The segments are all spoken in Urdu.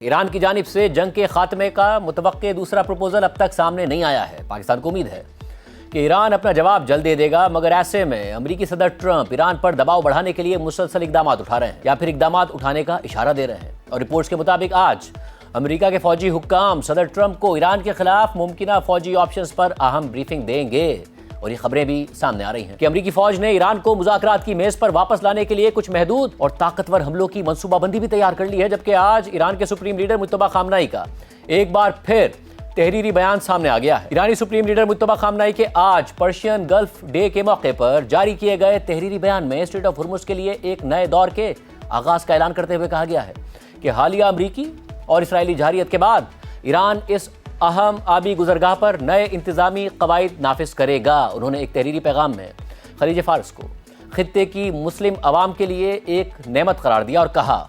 ایران کی جانب سے جنگ کے خاتمے کا متوقع دوسرا پروپوزل اب تک سامنے نہیں آیا ہے۔ پاکستان کو امید ہے کہ ایران اپنا جواب جلد دے دے گا، مگر ایسے میں امریکی صدر ٹرمپ ایران پر دباؤ بڑھانے کے لیے مسلسل اقدامات اٹھا رہے ہیں یا پھر اقدامات اٹھانے کا اشارہ دے رہے ہیں۔ اور رپورٹس کے مطابق آج امریکہ کے فوجی حکام صدر ٹرمپ کو ایران کے خلاف ممکنہ فوجی آپشنز پر اہم بریفنگ دیں گے، اور یہ خبریں بھی سامنے آ رہی ہیں کہ امریکی فوج نے ایران کو مذاکرات کی میز پر واپس لانے کے لیے کچھ محدود اور طاقتور حملوں کی منصوبہ بندی بھی تیار کر لی ہے، جبکہ آج ایران کے سپریم لیڈر مجتبی خامنہ ای کا ایک بار پھر تحریری بیان سامنے آ گیا ہے۔ ایرانی سپریم لیڈر مجتبی خامنہ ای کے آج پرشین گلف ڈے کے موقع پر جاری کیے گئے تحریری بیان میں اسٹریٹ آف ہرمز کے لیے ایک نئے دور کے آغاز کا اعلان کرتے ہوئے کہا گیا ہے کہ حالیہ امریکی اور اسرائیلی جارحیت کے بعد ایران اس اہم آبی گزرگاہ پر نئے انتظامی قواعد نافذ کرے گا۔ انہوں نے ایک تحریری پیغام میں خلیج فارس کو خطے کی مسلم عوام کے لیے ایک نعمت قرار دیا اور کہا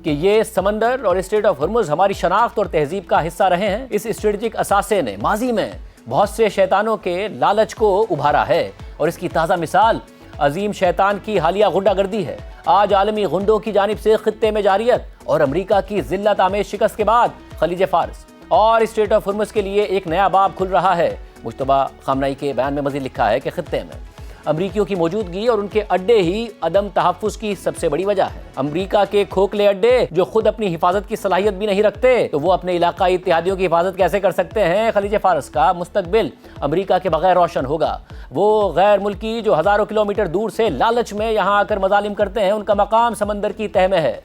کہ یہ سمندر اور اسٹریٹ آف ہرمز ہماری شناخت اور تہذیب کا حصہ رہے ہیں۔ اس اسٹریٹجک اثاثے نے ماضی میں بہت سے شیطانوں کے لالچ کو ابھارا ہے، اور اس کی تازہ مثال عظیم شیطان کی حالیہ غنڈہ گردی ہے۔ آج عالمی غنڈوں کی جانب سے خطے میں جارحیت اور امریکہ کی ذلت آمیز شکست کے بعد خلیج فارس اور اسٹریٹ آف ہرمز کے لیے ایک نیا باب کھل رہا ہے۔ مجتبی خامنہ ای کے بیان میں مزید لکھا ہے کہ خطے میں امریکیوں کی موجودگی اور ان کے اڈے ہی عدم تحفظ کی سب سے بڑی وجہ ہے۔ امریکہ کے کھوکھلے اڈے جو خود اپنی حفاظت کی صلاحیت بھی نہیں رکھتے، تو وہ اپنے علاقائی اتحادیوں کی حفاظت کیسے کر سکتے ہیں؟ خلیج فارس کا مستقبل امریکہ کے بغیر روشن ہوگا۔ وہ غیر ملکی جو ہزاروں کلومیٹر دور سے لالچ میں یہاں آ کر مظالم کرتے ہیں، ان کا مقام سمندر کی تہہ میں ہے۔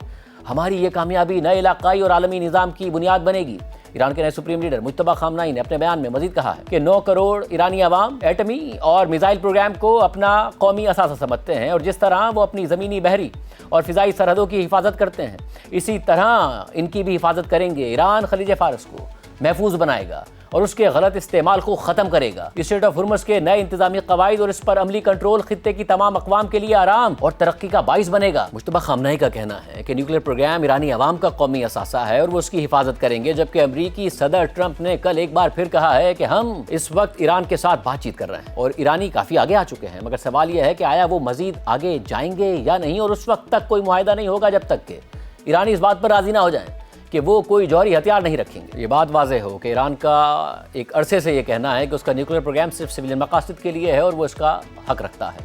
ہماری یہ کامیابی نئے علاقائی اور عالمی نظام کی بنیاد بنے گی۔ ایران کے نئے سپریم لیڈر مجتبی خامنہ ای نے اپنے بیان میں مزید کہا ہے کہ 9 کروڑ ایرانی عوام ایٹمی اور میزائل پروگرام کو اپنا قومی اثاثہ سمجھتے ہیں، اور جس طرح وہ اپنی زمینی، بحری اور فضائی سرحدوں کی حفاظت کرتے ہیں، اسی طرح ان کی بھی حفاظت کریں گے۔ ایران خلیج فارس کو محفوظ بنائے گا اور اس کے غلط استعمال کو ختم کرے گا۔ اسٹریٹ آف ہرمز کے نئے انتظامی قواعد اور اس پر عملی کنٹرول خطے کی تمام اقوام کے لیے آرام اور ترقی کا باعث بنے گا۔ مجتبی خامنہ ای کا کہنا ہے کہ نیوکلیئر پروگرام ایرانی عوام کا قومی اثاثہ ہے اور وہ اس کی حفاظت کریں گے، جبکہ امریکی صدر ٹرمپ نے کل ایک بار پھر کہا ہے کہ ہم اس وقت ایران کے ساتھ بات چیت کر رہے ہیں، اور ایرانی کافی آگے آ چکے ہیں، مگر سوال یہ ہے کہ آیا وہ مزید آگے جائیں گے یا نہیں، اور اس وقت تک کوئی معاہدہ نہیں ہوگا جب تک کہ ایرانی اس بات پر راضی نہ ہو جائیں کہ وہ کوئی جوہری ہتھیار نہیں رکھیں گے۔ یہ بات واضح ہو کہ ایران کا ایک عرصے سے یہ کہنا ہے کہ اس کا نیوکلیئر پروگرام صرف سویلین مقاصد کے لیے ہے اور وہ اس کا حق رکھتا ہے۔